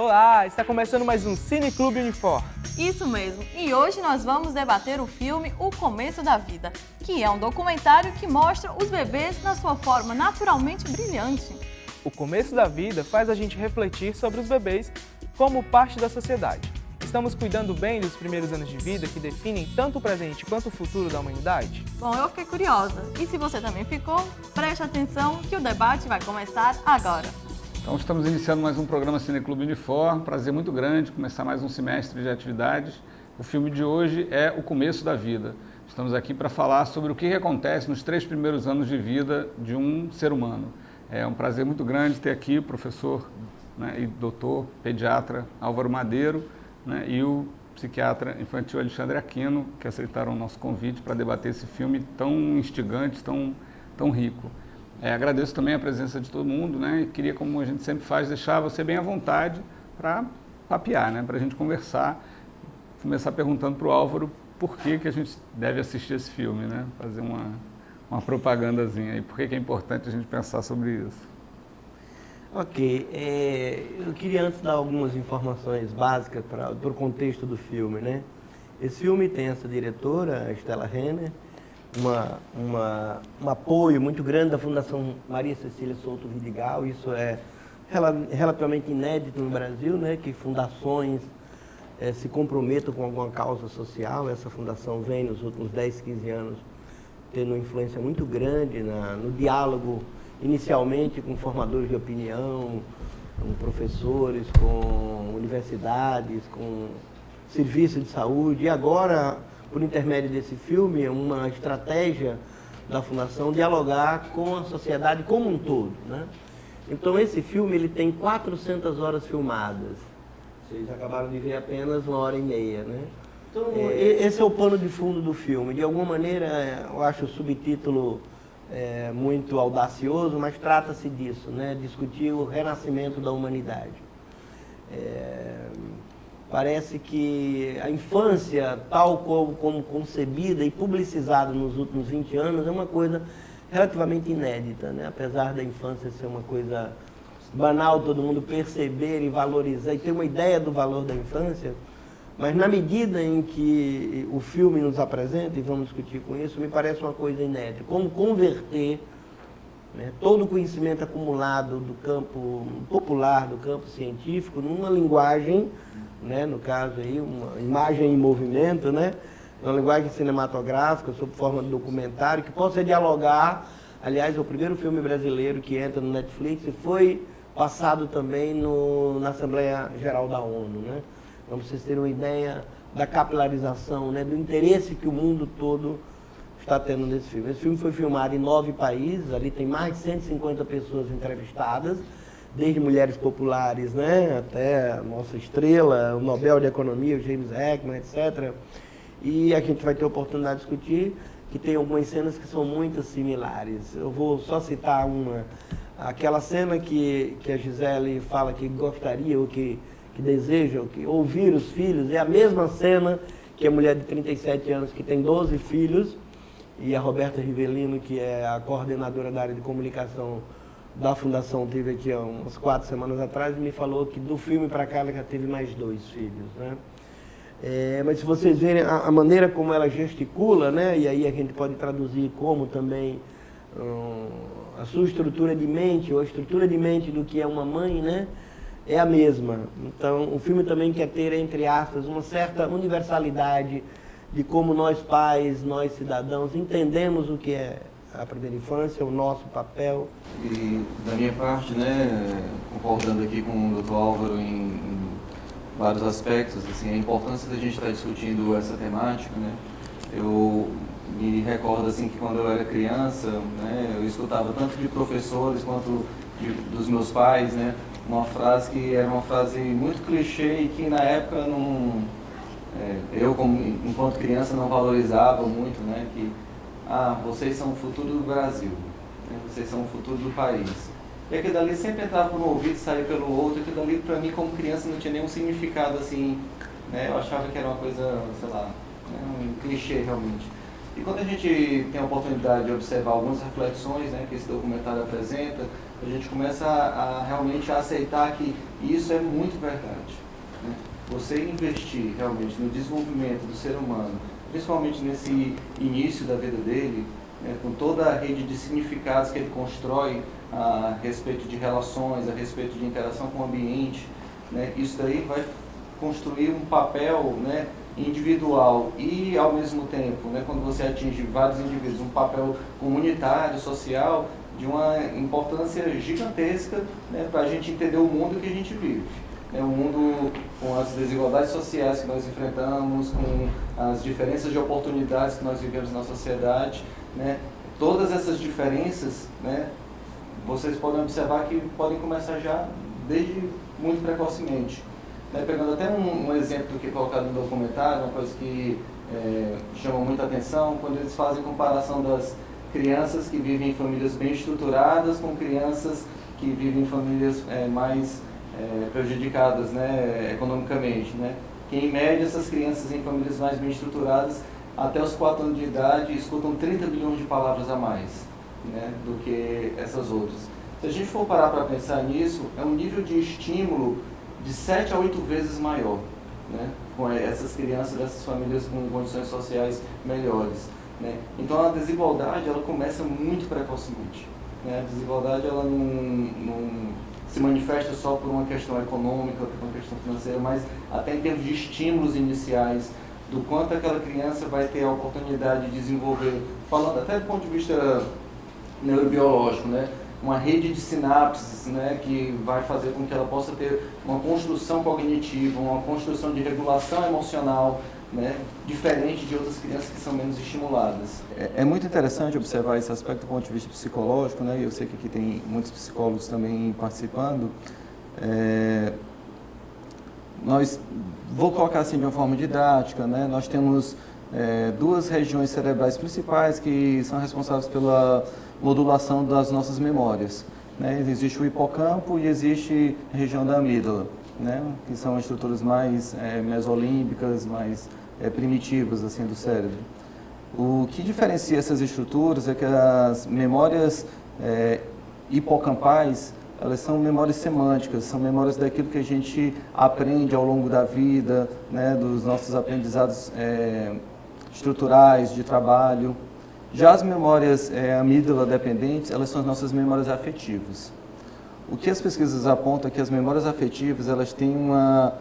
Olá, está começando mais um Cine Clube Unifor. Isso mesmo, e hoje nós vamos debater o filme O Começo da Vida, que é um documentário que mostra os bebês na sua forma naturalmente brilhante. O começo da vida faz a gente refletir sobre os bebês como parte da sociedade. Estamos cuidando bem dos primeiros anos de vida que definem tanto o presente quanto o futuro da humanidade? Bom, eu fiquei curiosa, e se você também ficou, preste atenção que o debate vai começar agora. Então estamos iniciando mais um programa Cine Clube Unifor, prazer muito grande começar mais um semestre de atividades. O filme de hoje é O Começo da Vida. Estamos aqui para falar sobre o que acontece nos 3 primeiros anos de vida de um ser humano. É um prazer muito grande ter aqui o professor, e doutor, pediatra Álvaro Madeiro, e o psiquiatra infantil Alexandre Aquino, que aceitaram o nosso convite para debater esse filme tão instigante, tão rico. Agradeço também a presença de todo mundo, e queria, como a gente sempre faz, deixar você bem à vontade para papear, para a gente conversar, começar perguntando para o Álvaro por que a gente deve assistir esse filme, fazer uma propagandazinha aí, por que é importante a gente pensar sobre isso. Ok, eu queria antes dar algumas informações básicas para o contexto do filme, Esse filme tem essa diretora, a Stella Renner, um apoio muito grande da Fundação Maria Cecília Souto Vidigal. Isso é relativamente inédito no Brasil, que fundações se comprometam com alguma causa social. Essa fundação vem nos últimos 10, 15 anos tendo uma influência muito grande no diálogo, inicialmente com formadores de opinião, com professores, com universidades, com serviços de saúde, e agora, por intermédio desse filme, é uma estratégia da Fundação dialogar com a sociedade como um todo, Então, esse filme ele tem 400 horas filmadas. Vocês acabaram de ver apenas 1h30, Então, esse é o pano de fundo do filme. De alguma maneira, eu acho o subtítulo muito audacioso, mas trata-se disso, discutir o renascimento da humanidade. Parece que a infância, tal como concebida e publicizada nos últimos 20 anos, é uma coisa relativamente inédita, Apesar da infância ser uma coisa banal, todo mundo perceber e valorizar e ter uma ideia do valor da infância, mas na medida em que o filme nos apresenta, e vamos discutir com isso, me parece uma coisa inédita. Como converter todo o conhecimento acumulado do campo popular, do campo científico, numa linguagem, no caso aí, uma imagem em movimento, uma linguagem cinematográfica, sob forma de documentário, que possa dialogar. Aliás, é o primeiro filme brasileiro que entra no Netflix e foi passado também na Assembleia Geral da ONU, Para vocês terem uma ideia da capilarização, do interesse que o mundo todo está tendo nesse filme. Esse filme foi filmado em 9 países, ali tem mais de 150 pessoas entrevistadas, desde mulheres populares, até a nossa estrela, o Nobel de Economia, o James Heckman, etc. E a gente vai ter a oportunidade de discutir que tem algumas cenas que são muito similares. Eu vou só citar aquela cena que a Gisele fala que gostaria ou que deseja ouvir os filhos, é a mesma cena que a mulher de 37 anos que tem 12 filhos, e a Roberta Rivelino, que é a coordenadora da área de comunicação da Fundação, teve aqui há umas 4 semanas atrás, e me falou que do filme para cá ela já teve mais 2 filhos, mas se vocês verem a maneira como ela gesticula, e aí a gente pode traduzir como também a sua estrutura de mente, ou a estrutura de mente do que é uma mãe, é a mesma. Então, o filme também quer ter, entre aspas, uma certa universalidade de como nós pais, nós cidadãos, entendemos o que é a primeira infância, o nosso papel. E da minha parte, concordando aqui com o Dr. Álvaro em vários aspectos, assim, a importância da gente estar discutindo essa temática, Eu me recordo assim que quando eu era criança, eu escutava tanto de professores quanto dos meus pais, uma frase que era uma frase muito clichê e que na época eu enquanto criança não valorizava muito, que vocês são o futuro do Brasil, vocês são o futuro do país. E aquilo dali sempre entrava por um ouvido e saía pelo outro, e aquilo dali para mim como criança não tinha nenhum significado assim, eu achava que era uma coisa, sei lá, um clichê realmente. E quando a gente tem a oportunidade de observar algumas reflexões, né, que esse documentário apresenta, a gente começa a realmente aceitar que isso é muito verdade, né? Você investir realmente no desenvolvimento do ser humano, principalmente nesse início da vida dele, né, com toda a rede de significados que ele constrói a respeito de relações, a respeito de interação com o ambiente, né, isso daí vai construir um papel, né, individual e, ao mesmo tempo, né, quando você atinge vários indivíduos, um papel comunitário, social, de uma importância gigantesca, né, para a gente entender o mundo que a gente vive. Né, o mundo com as desigualdades sociais que nós enfrentamos, com as diferenças de oportunidades que nós vivemos na sociedade, né, todas essas diferenças, né, vocês podem observar que podem começar já desde muito precocemente. Né, pegando até um exemplo do que é colocado no documentário, uma coisa que chama muita atenção, quando eles fazem comparação das crianças que vivem em famílias bem estruturadas com crianças que vivem em famílias mais prejudicadas, né, economicamente. Né, que em média essas crianças em famílias mais bem estruturadas, até os 4 anos de idade, escutam 30 bilhões de palavras a mais, né, do que essas outras. Se a gente for parar para pensar nisso, é um nível de estímulo de 7 a 8 vezes maior, né, com essas crianças dessas famílias com condições sociais melhores. Né. Então a desigualdade ela começa muito precocemente. Né. A desigualdade ela não se manifesta só por uma questão econômica, por uma questão financeira, mas até em termos de estímulos iniciais, do quanto aquela criança vai ter a oportunidade de desenvolver, falando até do ponto de vista neurobiológico, né, uma rede de sinapses, né, que vai fazer com que ela possa ter uma construção cognitiva, uma construção de regulação emocional, né, diferente de outras crianças que são menos estimuladas. É muito interessante observar esse aspecto do ponto de vista psicológico, né, e eu sei que aqui tem muitos psicólogos também participando. Vou colocar assim de uma forma didática, né, nós temos 2 regiões cerebrais principais que são responsáveis pela modulação das nossas memórias. Né? Existe o hipocampo e existe a região da amígdala, né? Que são estruturas mais mesolímbicas, mais primitivas assim, do cérebro. O que diferencia essas estruturas é que as memórias hipocampais, elas são memórias semânticas, são memórias daquilo que a gente aprende ao longo da vida, né? Dos nossos aprendizados estruturais, de trabalho. Já as memórias amígdala dependentes, elas são as nossas memórias afetivas. O que as pesquisas apontam é que as memórias afetivas, elas têm uma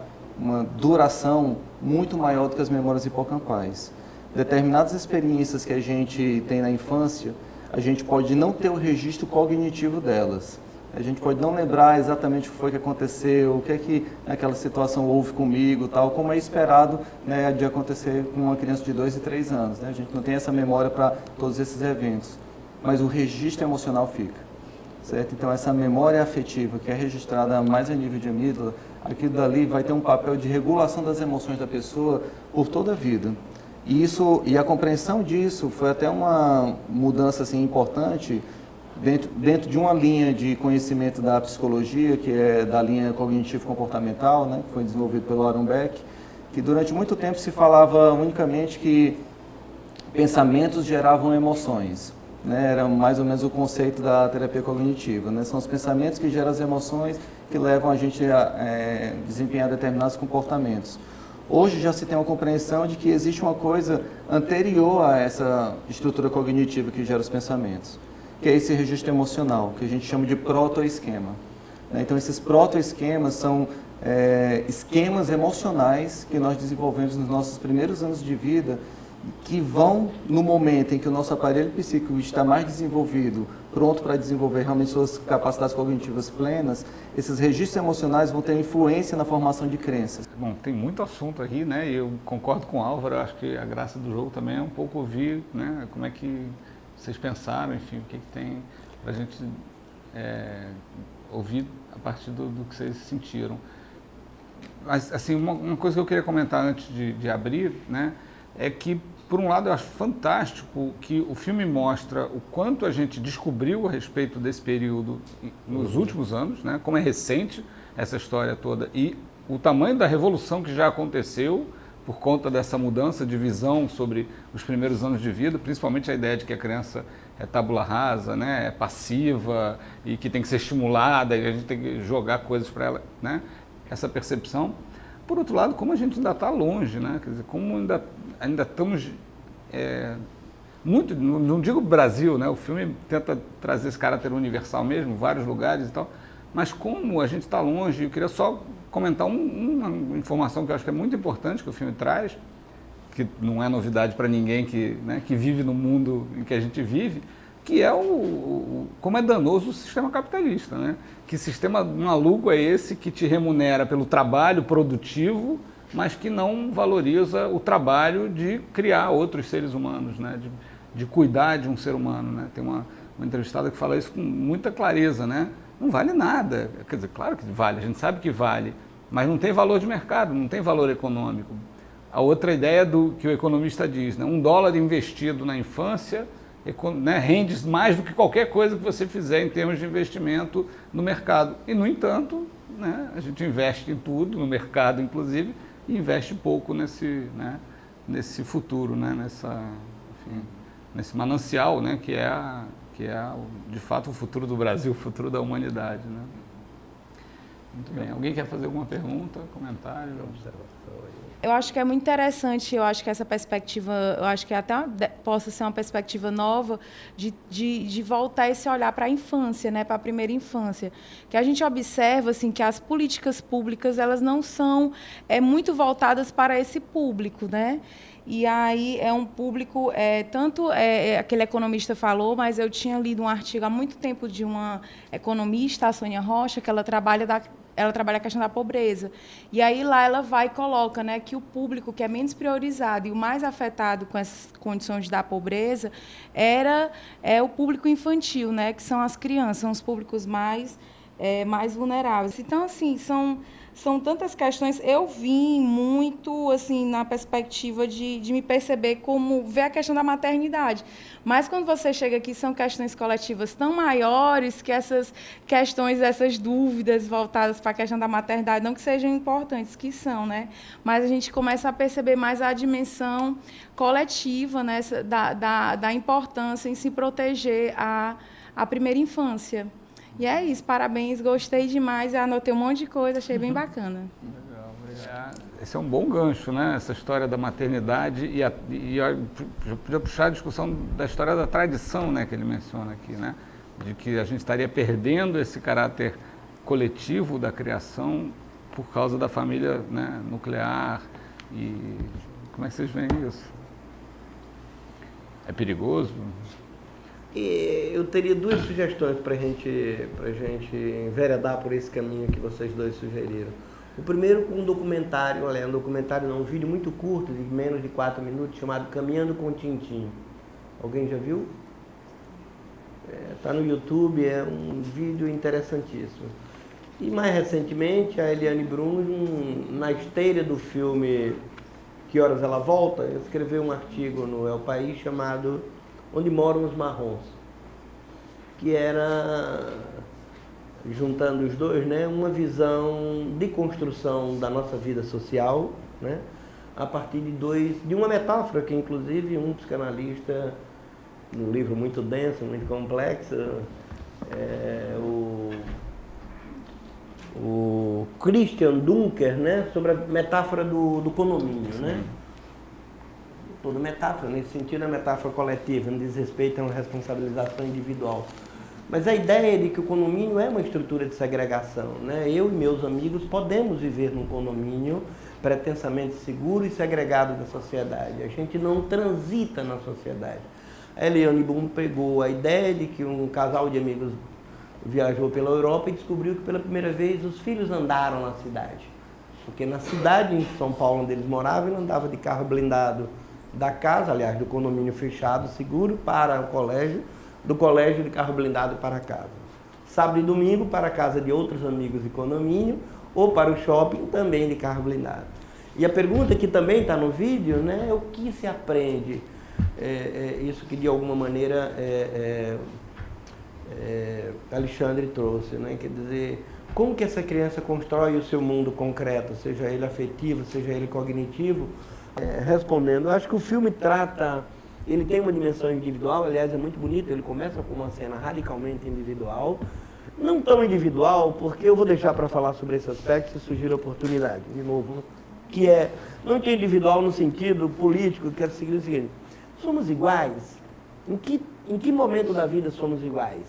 duração muito maior do que as memórias hipocampais. Determinadas experiências que a gente tem na infância, a gente pode não ter o registro cognitivo delas. A gente pode não lembrar exatamente o que foi que aconteceu, o que é que naquela situação houve comigo, tal, como é esperado, né, de acontecer com uma criança de 2 e 3 anos. Né? A gente não tem essa memória para todos esses eventos, mas o registro emocional fica. Certo? Então essa memória afetiva, que é registrada mais a nível de amígdala, aquilo dali vai ter um papel de regulação das emoções da pessoa por toda a vida. E a compreensão disso foi até uma mudança assim, importante, dentro de uma linha de conhecimento da psicologia, que é da linha cognitivo-comportamental, né, que foi desenvolvido pelo Aaron Beck, que durante muito tempo se falava unicamente que pensamentos geravam emoções. Né, era mais ou menos o conceito da terapia cognitiva. Né, são os pensamentos que geram as emoções que levam a gente a desempenhar determinados comportamentos. Hoje já se tem uma compreensão de que existe uma coisa anterior a essa estrutura cognitiva que gera os pensamentos, que é esse registro emocional, que a gente chama de protoesquema. Então, esses protoesquemas são esquemas emocionais que nós desenvolvemos nos nossos primeiros anos de vida, que vão, no momento em que o nosso aparelho psíquico está mais desenvolvido, pronto para desenvolver realmente suas capacidades cognitivas plenas, esses registros emocionais vão ter influência na formação de crenças. Bom, tem muito assunto aqui, né? E eu concordo com o Álvaro, acho que a graça do jogo também é um pouco ouvir, né, como é que vocês pensaram, enfim, o que tem para a gente ouvir a partir do que vocês sentiram. Mas, assim, uma coisa que eu queria comentar antes de abrir, né, é que, por um lado, eu acho fantástico que o filme mostra o quanto a gente descobriu a respeito desse período nos últimos anos, né, como é recente essa história toda, e o tamanho da revolução que já aconteceu, por conta dessa mudança de visão sobre os primeiros anos de vida, principalmente a ideia de que a criança é tábula rasa, né, é passiva e que tem que ser estimulada e a gente tem que jogar coisas para ela, né, essa percepção. Por outro lado, como a gente ainda está longe, né, quer dizer, como ainda estamos muito, não digo Brasil, né, o filme tenta trazer esse caráter universal mesmo, vários lugares e tal, mas como a gente está longe, eu queria só comentar uma informação que eu acho que é muito importante que o filme traz, que não é novidade para ninguém que vive no mundo em que a gente vive, que é como é danoso o sistema capitalista, né? Que sistema maluco é esse que te remunera pelo trabalho produtivo, mas que não valoriza o trabalho de criar outros seres humanos, né? De cuidar de um ser humano, né? Tem uma entrevistada que fala isso com muita clareza, né? Não vale nada, quer dizer, claro que vale, a gente sabe que vale, mas não tem valor de mercado, não tem valor econômico. A outra ideia que o economista diz, né? $1 investido na infância, né, rende mais do que qualquer coisa que você fizer em termos de investimento no mercado. E, no entanto, né, a gente investe em tudo, no mercado inclusive, e investe pouco nesse futuro, né, nesse manancial, né, que é de fato o futuro do Brasil, o futuro da humanidade. Né? Muito bem. Alguém quer fazer alguma pergunta, comentário? Eu acho que é muito interessante, eu acho que essa perspectiva, eu acho que até possa ser uma perspectiva nova de voltar esse olhar para a infância, né, para a primeira infância. Que a gente observa assim, que as políticas públicas elas não são muito voltadas para esse público, né? E aí é um público, aquele economista falou, mas eu tinha lido um artigo há muito tempo de uma economista, a Sônia Rocha, que ela trabalha a questão da pobreza. E aí lá ela vai e coloca, né, que o público que é menos priorizado e o mais afetado com essas condições da pobreza é o público infantil, né, que são as crianças, são os públicos mais vulneráveis. Então, assim, são tantas questões. Eu vim muito assim, na perspectiva de me perceber como ver a questão da maternidade. Mas quando você chega aqui, são questões coletivas tão maiores que essas questões, essas dúvidas voltadas para a questão da maternidade, não que sejam importantes, que são, né? Mas a gente começa a perceber mais a dimensão coletiva, né, da importância em se proteger a primeira infância. E é isso, parabéns, gostei demais, anotei um monte de coisa, achei bem bacana. Legal, obrigado. Esse é um bom gancho, né? Essa história da maternidade e podia puxar a discussão da história da tradição, né, que ele menciona aqui, né? De que a gente estaria perdendo esse caráter coletivo da criação por causa da família, né, nuclear. E como é que vocês veem isso? É perigoso? E eu teria duas sugestões para a gente enveredar por esse caminho que vocês dois sugeriram. O primeiro com um documentário, um vídeo muito curto, de menos de 4 minutos, chamado Caminhando com Tintim. Alguém já viu? Está no YouTube, é um vídeo interessantíssimo. E mais recentemente, a Eliane Brum, na esteira do filme Que Horas Ela Volta, escreveu um artigo no El País chamado Onde Moram os Marrons, que era, juntando os dois, né, uma visão de construção da nossa vida social, né, a partir de uma metáfora que, inclusive, um psicanalista, num livro muito denso, muito complexo, o Christian Dunker, né, sobre a metáfora do condomínio, né? Toda metáfora, nesse sentido, é metáfora coletiva, não diz respeito a uma responsabilização individual. Mas a ideia de que o condomínio é uma estrutura de segregação, né? Eu e meus amigos podemos viver num condomínio pretensamente seguro e segregado da sociedade. A gente não transita na sociedade. A Eliane Brum pegou a ideia de que um casal de amigos viajou pela Europa e descobriu que pela primeira vez os filhos andaram na cidade. Porque na cidade, em São Paulo, onde eles moravam, ele andava de carro blindado da casa, aliás, do condomínio fechado, seguro, para o colégio, do colégio de carro blindado para casa. Sábado e domingo para a casa de outros amigos de condomínio ou para o shopping também de carro blindado. E a pergunta que também está no vídeo, né, é o que se aprende, isso que de alguma maneira Alexandre trouxe, né, quer dizer, como que essa criança constrói o seu mundo concreto, seja ele afetivo, seja ele cognitivo, Respondendo, eu acho que o filme ele tem uma dimensão individual, aliás, é muito bonito, ele começa com uma cena radicalmente individual, não tão individual, porque eu vou deixar para falar sobre esse aspecto se surgir a oportunidade, de novo, que é, não tão individual no sentido político, que quer dizer o seguinte, somos iguais? Em que momento da vida somos iguais?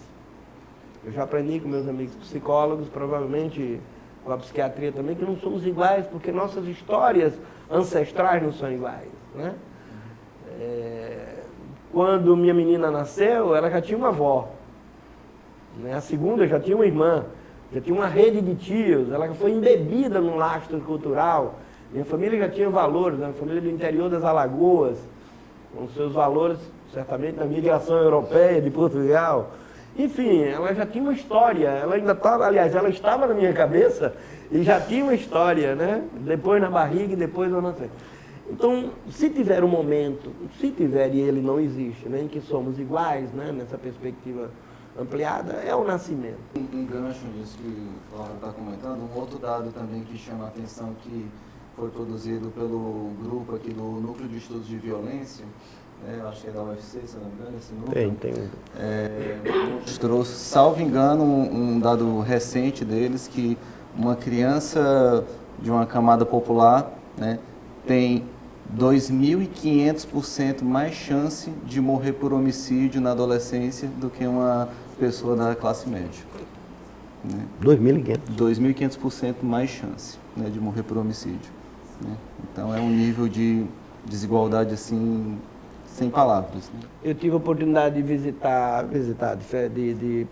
Eu já aprendi com meus amigos psicólogos, provavelmente com a psiquiatria também, que não somos iguais, porque nossas histórias ancestrais não são iguais, né? Quando minha menina nasceu, ela já tinha uma avó, né? A segunda já tinha uma irmã, já tinha uma rede de tios, ela foi embebida num lastro cultural. Minha família já tinha valores, né? A família do interior das Alagoas, com seus valores, certamente, na migração europeia de Portugal. Enfim, ela já tinha uma história, ela ainda estava, aliás, ela estava na minha cabeça e já tinha uma história, né? Depois na barriga e depois eu nasci. Então, se tiver um momento, se tiver e ele não existe, né, em que somos iguais, né, nessa perspectiva ampliada, é o nascimento. Um gancho nisso que o Flávio está comentando, um outro dado também que chama a atenção, que foi produzido pelo grupo aqui do Núcleo de Estudos de Violência, acho que é da UFC, se não me engano, esse núcleo. Tem. Mostrou, salvo engano, um dado recente deles, que uma criança de uma camada popular, né, tem 2.500% mais chance de morrer por homicídio na adolescência do que uma pessoa da classe média. Né? 2.500. 2.500% mais chance, né, de morrer por homicídio. Né? Então é um nível de desigualdade assim, sem palavras. Né? Eu tive a oportunidade de visitar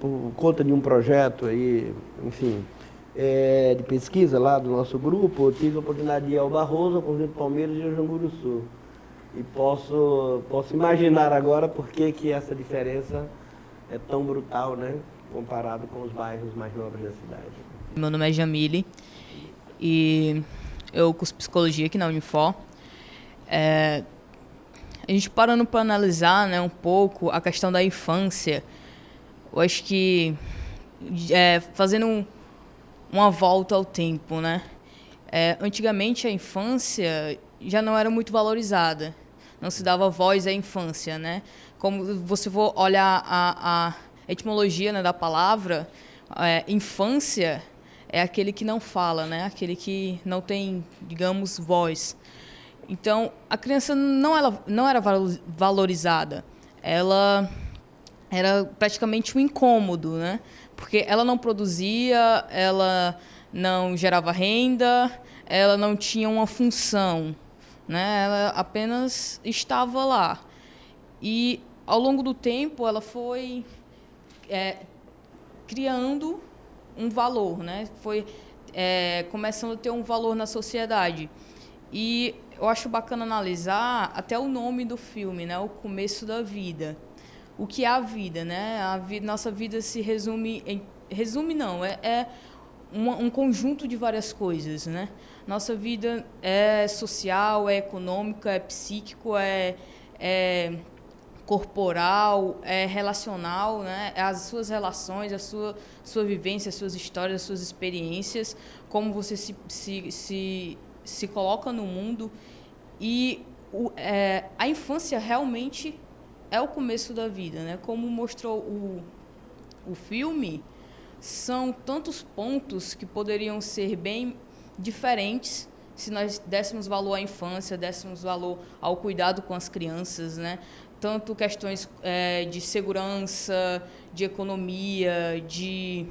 por conta de um projeto aí, enfim, de pesquisa lá do nosso grupo, eu tive a oportunidade de ir ao Barroso, ao Conjunto Palmeiras e ao Janguru-Sul. E posso imaginar agora por que essa diferença é tão brutal, né, comparado com os bairros mais nobres da cidade. Meu nome é Jamile e eu curso psicologia aqui na Unifor. A gente parando para analisar, né, um pouco a questão da infância, eu acho que fazendo uma volta ao tempo, né? Antigamente a infância já não era muito valorizada, não se dava voz à infância, né? Como você for olhar a etimologia, né, da palavra, infância é aquele que não fala, né? Aquele que não tem, digamos, voz. Então a criança não era valorizada, ela era praticamente um incômodo, né? Porque ela não produzia, ela não gerava renda, ela não tinha uma função, né? Ela apenas estava lá. E, ao longo do tempo, ela foi criando um valor, né? Foi começando a ter um valor na sociedade. E eu acho bacana analisar até o nome do filme, né? O Começo da Vida. O que é a vida, né? Nossa vida se resume um conjunto de várias coisas, né? Nossa vida é social, é econômica, é psíquico, é corporal, é relacional, né? As suas relações, a sua vivência, as suas histórias, as suas experiências, como você se coloca no mundo. E a infância realmente é o começo da vida, né? Como mostrou o filme, são tantos pontos que poderiam ser bem diferentes se nós dessemos valor à infância, dessemos valor ao cuidado com as crianças, né? Tanto questões de segurança, de economia, de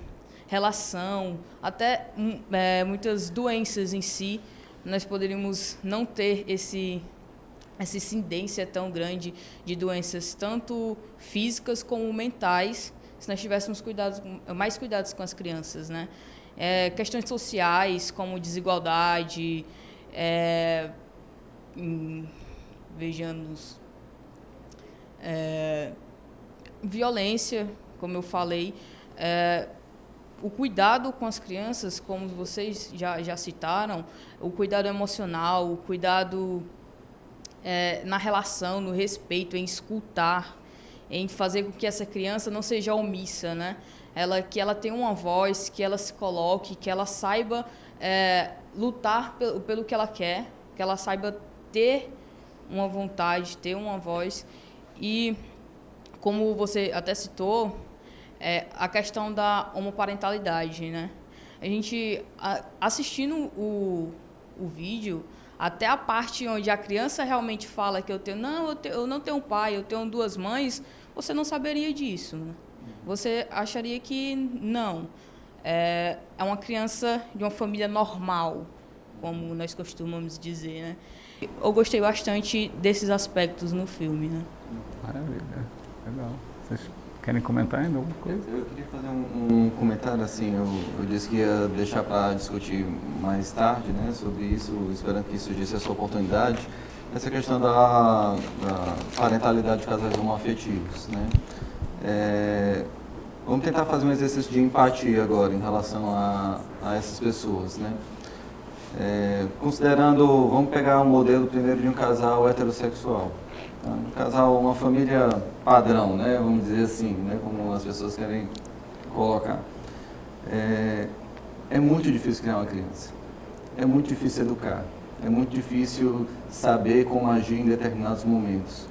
relação, até muitas doenças em si, nós poderíamos não ter essa incidência tão grande de doenças, tanto físicas como mentais, se nós tivéssemos mais cuidados com as crianças, né? Questões sociais, como desigualdade, vejamos, violência, como eu falei, o cuidado com as crianças, como vocês já citaram, o cuidado emocional, o cuidado na relação, no respeito, em escutar, em fazer com que essa criança não seja omissa, né? Que ela tenha uma voz, que ela se coloque, que ela saiba lutar pelo que ela quer, que ela saiba ter uma vontade, ter uma voz. E, como você até citou, a questão da homoparentalidade, né? A gente, assistindo o vídeo, até a parte onde a criança realmente fala que eu não tenho um pai, eu tenho 2 mães, você não saberia disso, né? Você acharia que não. É uma criança de uma família normal, como nós costumamos dizer, né? Eu gostei bastante desses aspectos no filme, né? Maravilha, legal. Vocês querem comentar ainda alguma coisa? Eu queria fazer um comentário, assim, eu disse que ia deixar para discutir mais tarde, né, sobre isso, esperando que surgisse essa oportunidade, essa questão da parentalidade de casais homoafetivos, né. Vamos tentar fazer um exercício de empatia agora em relação a essas pessoas, né. Considerando, vamos pegar um modelo primeiro de um casal heterossexual. Um casal, uma família padrão, né, vamos dizer assim, né, como as pessoas querem colocar. É muito difícil criar uma criança, é muito difícil educar, é muito difícil saber como agir em determinados momentos.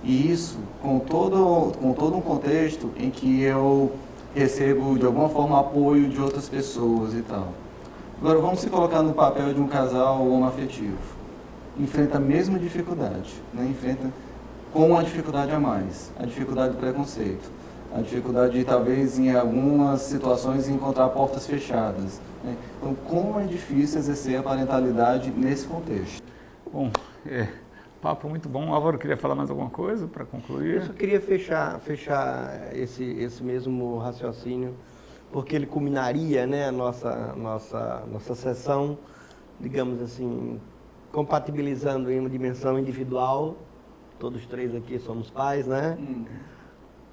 E isso com todo um contexto em que eu recebo de alguma forma apoio de outras pessoas e tal. Agora vamos se colocar no papel de um casal homoafetivo. Enfrenta a mesma dificuldade, né, enfrenta com uma dificuldade a mais, a dificuldade do preconceito, a dificuldade de, talvez, em algumas situações, encontrar portas fechadas, né? Então, como é difícil exercer a parentalidade nesse contexto? Bom, papo muito bom. Álvaro, queria falar mais alguma coisa para concluir? Eu só queria fechar esse mesmo raciocínio, porque ele culminaria, né, a nossa sessão, digamos assim, compatibilizando em uma dimensão individual. Todos 3 aqui somos pais, né?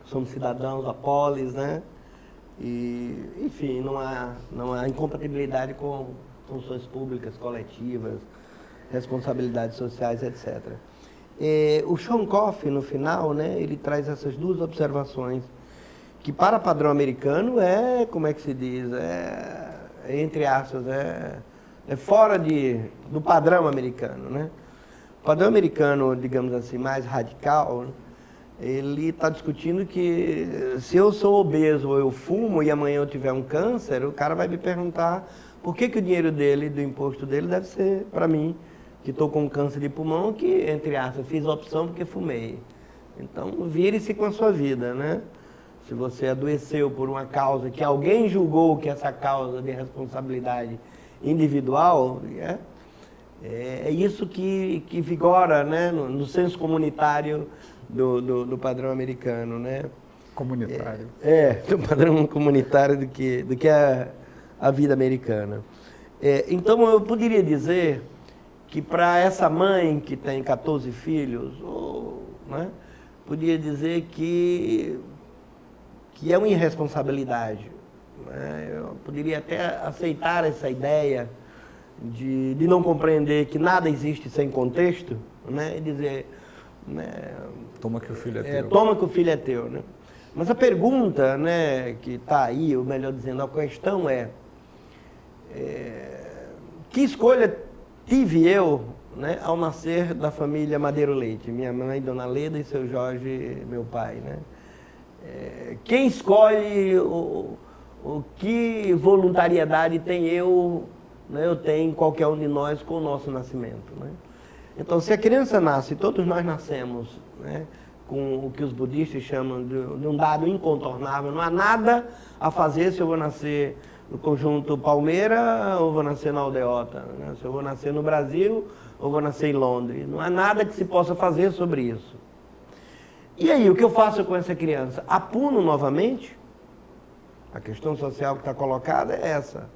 Somos cidadãos da polis, né? E, enfim, não há incompatibilidade com funções públicas, coletivas, responsabilidades sociais, etc. O Sean Coffey, no final, né, ele traz essas 2 observações, que para padrão americano como é que se diz? Entre aspas, fora do padrão americano, né? O padrão americano, digamos assim, mais radical, ele está discutindo que se eu sou obeso ou eu fumo e amanhã eu tiver um câncer, o cara vai me perguntar por que o dinheiro dele, do imposto dele, deve ser para mim, que estou com câncer de pulmão, que, entre aspas, fiz a opção porque fumei. Então, vire-se com a sua vida, né? Se você adoeceu por uma causa que alguém julgou que essa causa de responsabilidade individual, é isso que vigora, né, no senso comunitário do padrão americano, né? Comunitário. Do padrão comunitário do que a vida americana. Então, eu poderia dizer que para essa mãe que tem 14 filhos, né, poderia dizer que é uma irresponsabilidade, né? Eu poderia até aceitar essa ideia de não compreender que nada existe sem contexto, né? E dizer, né, toma que o filho é teu. Toma que o filho é teu, né? Mas a pergunta, né, que está aí, ou melhor dizendo, a questão que escolha tive eu, né, ao nascer da família Madeiro Leite, minha mãe, Dona Leda, e seu Jorge, meu pai, né? Quem escolhe o que voluntariedade tem eu tenho qualquer um de nós com o nosso nascimento, né? Então, se a criança nasce, todos nós nascemos, né, com o que os budistas chamam de um dado incontornável, não há nada a fazer se eu vou nascer no conjunto Palmeira ou vou nascer na Aldeota, né? Se eu vou nascer no Brasil ou vou nascer em Londres, não há nada que se possa fazer sobre isso. E aí, o que eu faço com essa criança? A puno novamente? A questão social que está colocada é essa.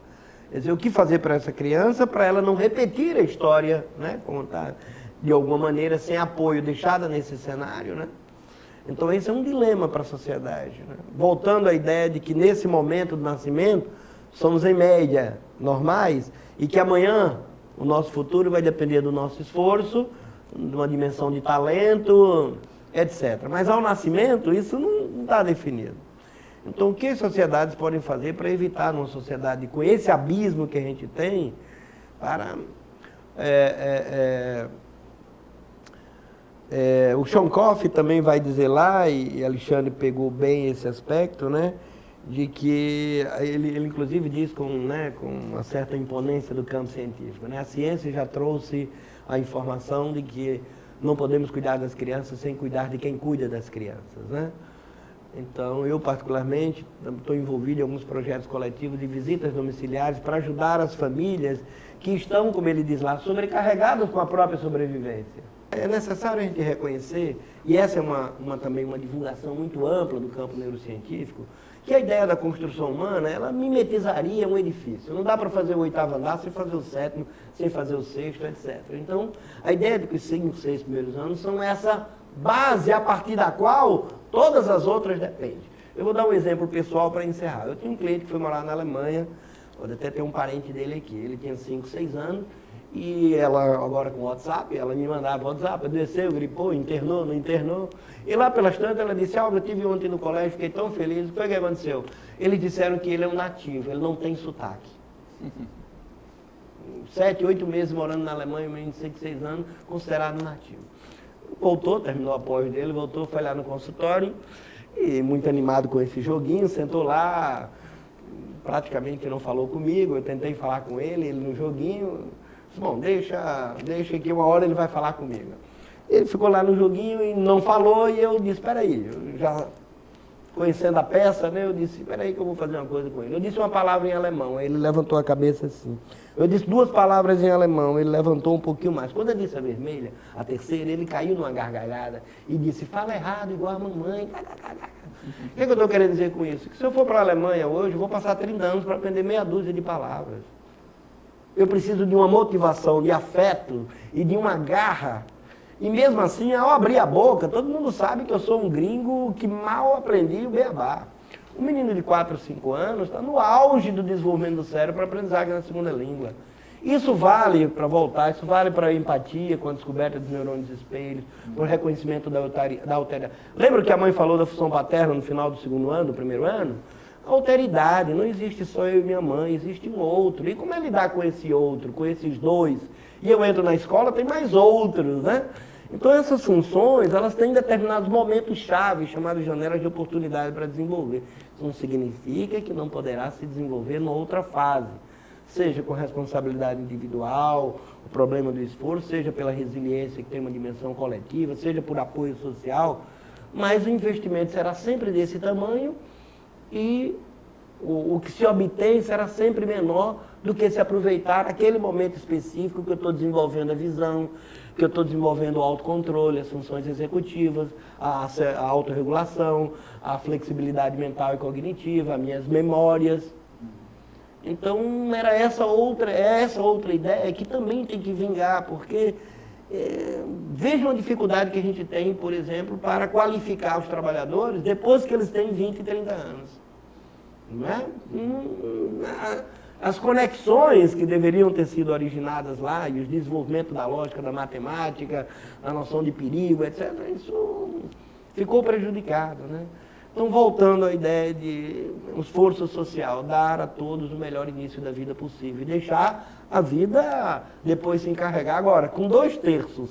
Quer dizer, o que fazer para essa criança, para ela não repetir a história, né, como está, de alguma maneira, sem apoio, deixada nesse cenário, né? Então, esse é um dilema para a sociedade, né? Voltando à ideia de que, nesse momento do nascimento, somos, em média, normais, e que amanhã o nosso futuro vai depender do nosso esforço, de uma dimensão de talento, etc. Mas, ao nascimento, isso não está definido. Então, o que as sociedades podem fazer para evitar, numa sociedade com esse abismo que a gente tem, para O Schonkoff também vai dizer lá, e Alexandre pegou bem esse aspecto, né? De que ele inclusive diz com uma certa imponência do campo científico, né? A ciência já trouxe a informação de que não podemos cuidar das crianças sem cuidar de quem cuida das crianças, né? Então, eu particularmente estou envolvido em alguns projetos coletivos de visitas domiciliares para ajudar as famílias que estão, como ele diz lá, sobrecarregadas com a própria sobrevivência. É necessário a gente reconhecer, e essa é também uma divulgação muito ampla do campo neurocientífico, que a ideia da construção humana, ela mimetizaria um edifício. Não dá para fazer o 8º andar sem fazer o 7º, sem fazer o 6º, etc. Então, a ideia de que os 5, 6 primeiros anos são essa base a partir da qual todas as outras dependem. Eu vou dar um exemplo pessoal para encerrar. Eu tinha um cliente que foi morar na Alemanha, pode até ter um parente dele aqui. Ele tinha 5, 6 anos, e ela, agora com o WhatsApp, ela me mandava WhatsApp, desceu, gripou, internou, não internou. E lá pelas tantas ela disse, eu estive ontem no colégio, fiquei tão feliz. O que foi que aconteceu? Eles disseram que ele é um nativo, ele não tem sotaque. 7, 8 meses morando na Alemanha, um menino de 5, 6 anos, considerado nativo. Voltou, terminou o apoio dele, voltou, foi lá no consultório, e muito animado com esse joguinho, sentou lá, praticamente não falou comigo, eu tentei falar com ele no joguinho, disse, bom, deixa que uma hora ele vai falar comigo. Ele ficou lá no joguinho e não falou, e eu disse, peraí, eu já conhecendo a peça, né, eu disse, peraí que eu vou fazer uma coisa com ele. Eu disse uma palavra em alemão, aí ele levantou a cabeça assim. Eu disse 2 palavras em alemão, ele levantou um pouquinho mais. Quando eu disse a vermelha, a terceira, ele caiu numa gargalhada e disse, fala errado, igual a mamãe. O que eu estou querendo dizer com isso? Que se eu for para a Alemanha hoje, eu vou passar 30 anos para aprender meia dúzia de palavras. Eu preciso de uma motivação, de afeto e de uma garra. E mesmo assim, ao abrir a boca, todo mundo sabe que eu sou um gringo que mal aprendi o beabá. Um menino de 4 ou 5 anos está no auge do desenvolvimento do cérebro para aprendizagem na segunda língua. Isso vale para voltar, isso vale para a empatia, com a descoberta dos neurônios espelhos, para o reconhecimento da alteridade. Lembra que a mãe falou da função paterna no final do 2º ano, do 1º ano? A alteridade, não existe só eu e minha mãe, existe um outro. E como é lidar com esse outro, com esses dois? E eu entro na escola, tem mais outros, né? Então essas funções, elas têm determinados momentos-chave, chamados janelas de oportunidade para desenvolver. Isso não significa que não poderá se desenvolver numa outra fase, seja com responsabilidade individual, o problema do esforço, seja pela resiliência que tem uma dimensão coletiva, seja por apoio social, mas o investimento será sempre desse tamanho e o que se obtém será sempre menor do que se aproveitar aquele momento específico que eu estou desenvolvendo a visão, que eu estou desenvolvendo o autocontrole, as funções executivas, a autorregulação, a flexibilidade mental e cognitiva, as minhas memórias. Então, era essa outra ideia que também tem que vingar, porque vejam a dificuldade que a gente tem, por exemplo, para qualificar os trabalhadores depois que eles têm 20 e 30 anos. Não é? As conexões que deveriam ter sido originadas lá, e o desenvolvimento da lógica, da matemática, a noção de perigo, etc., isso ficou prejudicado, né? Então, voltando à ideia de um esforço social, dar a todos o melhor início da vida possível e deixar a vida depois se encarregar. Agora, com 2/3,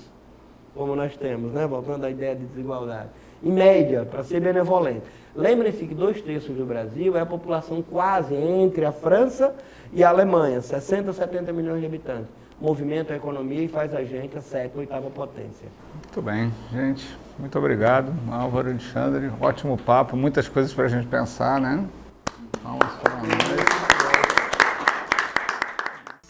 como nós temos, né? Voltando à ideia de desigualdade, em média, para ser benevolente. Lembrem-se que 2/3 do Brasil é a população quase entre a França e a Alemanha, 60, 70 milhões de habitantes. Movimenta a economia e faz a gente a 7ª, 8ª potência. Muito bem, gente. Muito obrigado, Álvaro e Alexandre. Ótimo papo, muitas coisas para a gente pensar, né? Palmas para nós.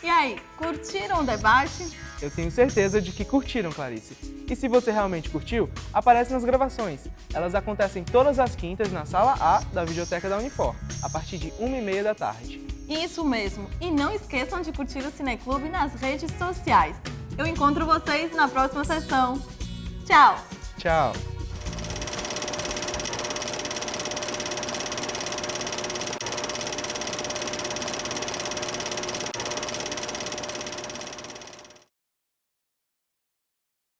E aí, curtiram o debate? Eu tenho certeza de que curtiram, Clarice. E se você realmente curtiu, aparece nas gravações. Elas acontecem todas as quintas na Sala A da Videoteca da Unifor, a partir de 1h30 da tarde. Isso mesmo. E não esqueçam de curtir o Cineclube nas redes sociais. Eu encontro vocês na próxima sessão. Tchau! Tchau!